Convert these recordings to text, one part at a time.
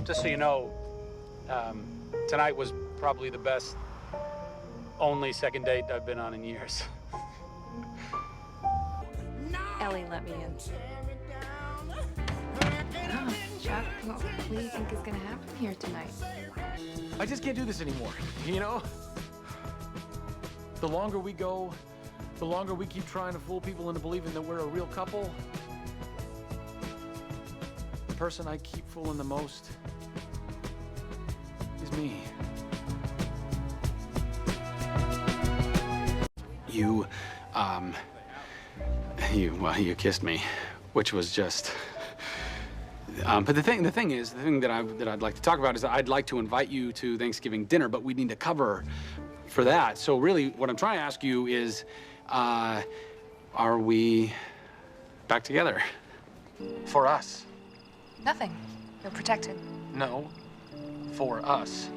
Just so you know, tonight was probably the best, only second date I've been on in years. Ellie let me in. Oh, Chuck, what do you think is gonna happen here tonight? I just can't do this anymore, you know? The longer we go, the longer we keep trying to fool people into believing that we're a real couple. The person I keep fooling the most is me. You kissed me, which was just. But the thing that I'd like to talk about is I'd like to invite you to Thanksgiving dinner, but we need to cover for that. So really, what I'm trying to ask you is, are we back together? For us? Nothing. You're protected. No, for us.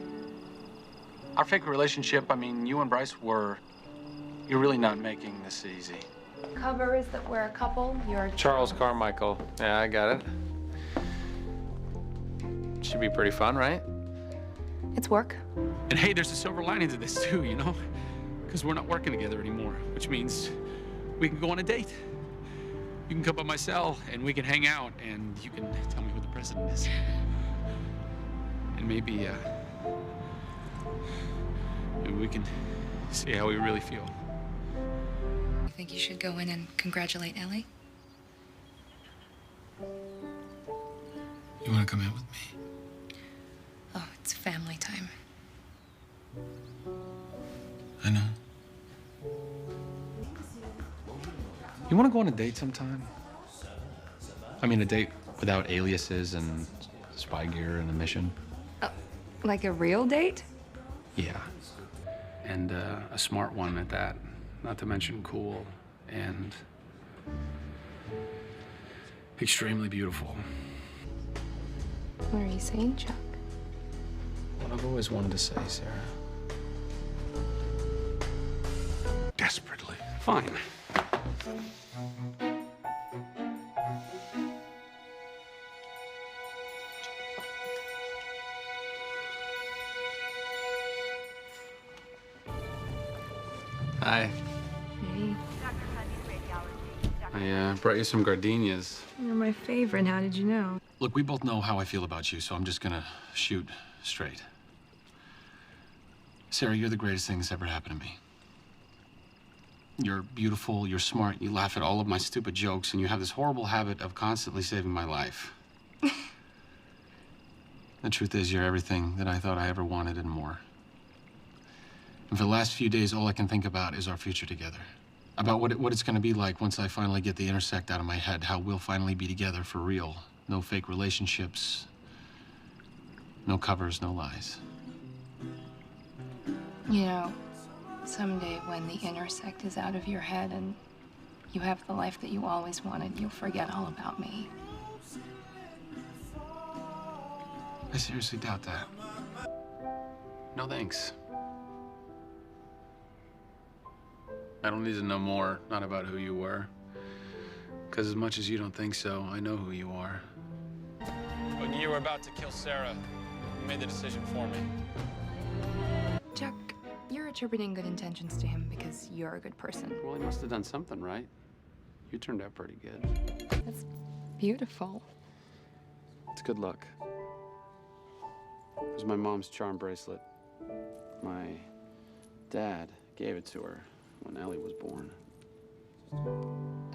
Our fake relationship, I mean, you and Bryce were. You're really not making this easy. Cover is that we're a couple. You're Charles Carmichael. Yeah, I got it. Should be pretty fun, right? It's work. And hey, there's a silver lining to this too, you know? Because we're not working together anymore, which means we can go on a date. You can come by my cell and we can hang out and you can tell me who the president is. And maybe we can see how we really feel. You think you should go in and congratulate Ellie? You want to come out with me? Oh, it's family time. I know. You want to go on a date sometime? I mean, a date without aliases and spy gear and a mission? Like a real date? Yeah. And a smart one at that. Not to mention cool and extremely beautiful. What are you saying, Chuck? What I've always wanted to say, Sarah. Desperately. Fine. Hi. Hey, I brought you some gardenias. you're my favorite. How did you know? Look, we both know how I feel about you, so I'm just gonna shoot straight. Sarah, you're the greatest thing that's ever happened to me. You're beautiful, you're smart, you laugh at all of my stupid jokes, and you have this horrible habit of constantly saving my life. The truth is, you're everything that I thought I ever wanted and more. And for the last few days, all I can think about is our future together. About what it's gonna be like once I finally get the intersect out of my head, how we'll finally be together for real. No fake relationships, no covers, no lies. You know, someday when the intersect is out of your head and you have the life that you always wanted, you'll forget all about me. I seriously doubt that. No thanks. I don't need to know more, not about who you were. Because as much as you don't think so, I know who you are. When you were about to kill Sarah, you made the decision for me. Chuck, you're attributing good intentions to him because you're a good person. Well, he must have done something right. You turned out pretty good. That's beautiful. It's good luck. It was my mom's charm bracelet. My dad gave it to her when Ellie was born.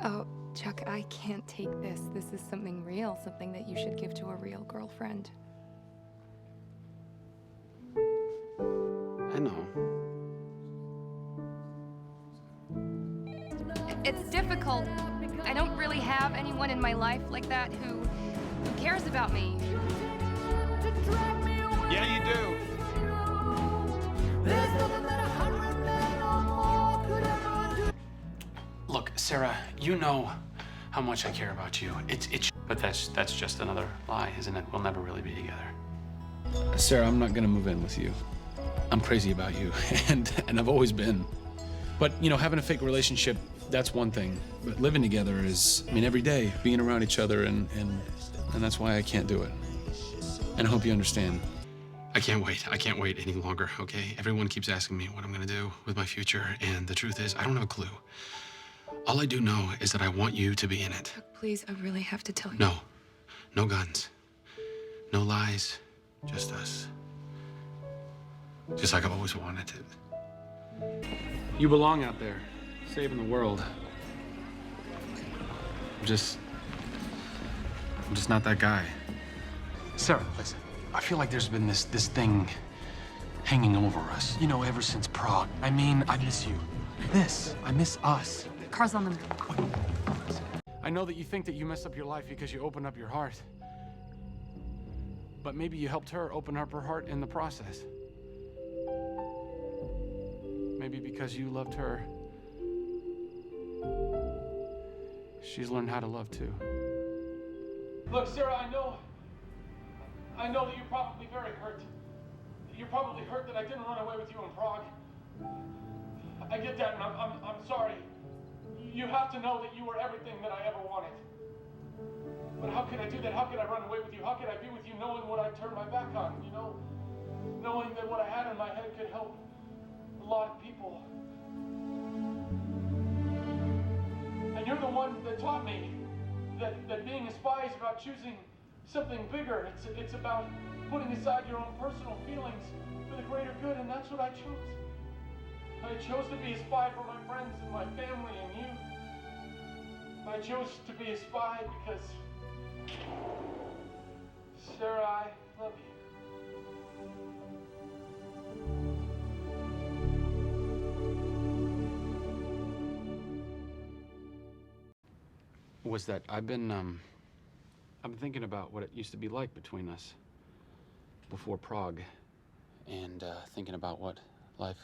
Oh, Chuck, I can't take this. This is something real, something that you should give to a real girlfriend. I know. It's difficult. I don't really have anyone in my life like that who cares about me. Yeah, you do. Look, Sarah, you know how much I care about you. But that's just another lie, isn't it? We'll never really be together. Sarah, I'm not gonna move in with you. I'm crazy about you, and I've always been. But, you know, having a fake relationship, that's one thing. But living together is, I mean, every day, being around each other, and that's why I can't do it. And I hope you understand. I can't wait. I can't wait any longer, okay? Everyone keeps asking me what I'm gonna do with my future, and the truth is, I don't have a clue. All I do know is that I want you to be in it. Chuck, please, I really have to tell you. No. No guns. No lies. Just us. Just like I've always wanted it. You belong out there, saving the world. I'm just not that guy. Sarah, listen. I feel like there's been this thing hanging over us, you know, ever since Prague. I mean, I miss you. I miss us. Car's on the move. I know that you think that you messed up your life because you opened up your heart. But maybe you helped her open up her heart in the process. Maybe because you loved her, she's learned how to love too. Look, Sarah, I know that you're probably very hurt. You're probably hurt that I didn't run away with you in Prague. I get that, and I'm sorry. You have to know that you were everything that I ever wanted. But how could I do that? How could I run away with you? How could I be with you knowing what I'd turn my back on, you know? Knowing that what I had in my head could help a lot of people. And you're the one that taught me that being a spy is about choosing something bigger. It's about putting aside your own personal feelings for the greater good, and that's what I chose. I chose to be a spy for my friends and my family and you. I chose to be a spy because, Sarah, I love you. Was that I've been thinking about what it used to be like between us before Prague, and thinking about what life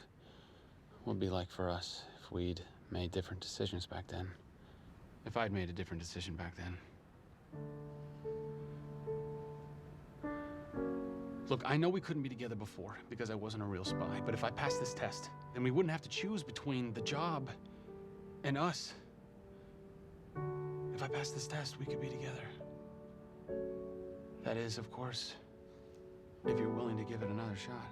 would be like for us if we'd made different decisions back then. If I'd made a different decision back then. Look, I know we couldn't be together before because I wasn't a real spy, but if I passed this test, then we wouldn't have to choose between the job and us. If I passed this test, we could be together. That is, of course, if you're willing to give it another shot.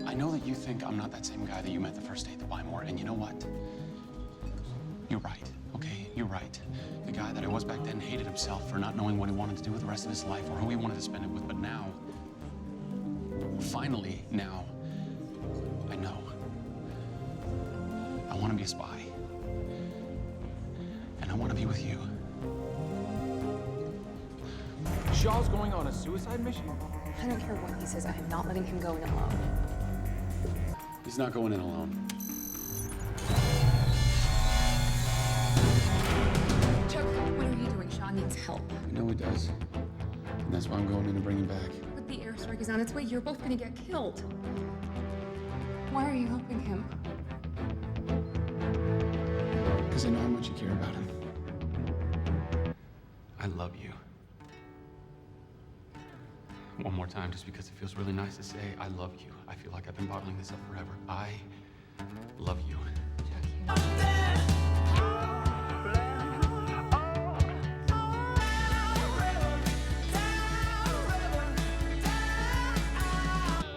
I know that you think I'm not that same guy that you met the first day at the Bymore, and you know what? You're right, okay? You're right. The guy that I was back then hated himself for not knowing what he wanted to do with the rest of his life or who he wanted to spend it with, but now, finally, now, I know. I want to be a spy. And I want to be with you. Shaw's going on a suicide mission? I don't care what he says. I am not letting him go in alone. He's not going in alone. Chuck, what are you doing? Shaw needs help. I know he does. And that's why I'm going in to bring him back. But the airstrike is on its way. You're both gonna get killed. Why are you helping him? Because I know how much you care about him. I love you. One more time, just because it feels really nice to say, I love you. I feel like I've been bottling this up forever. I love you.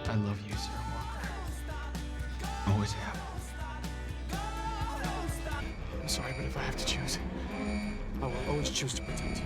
I love you, Sarah Walker. Always have. I'm sorry, but if I have to choose, I will always choose to protect you.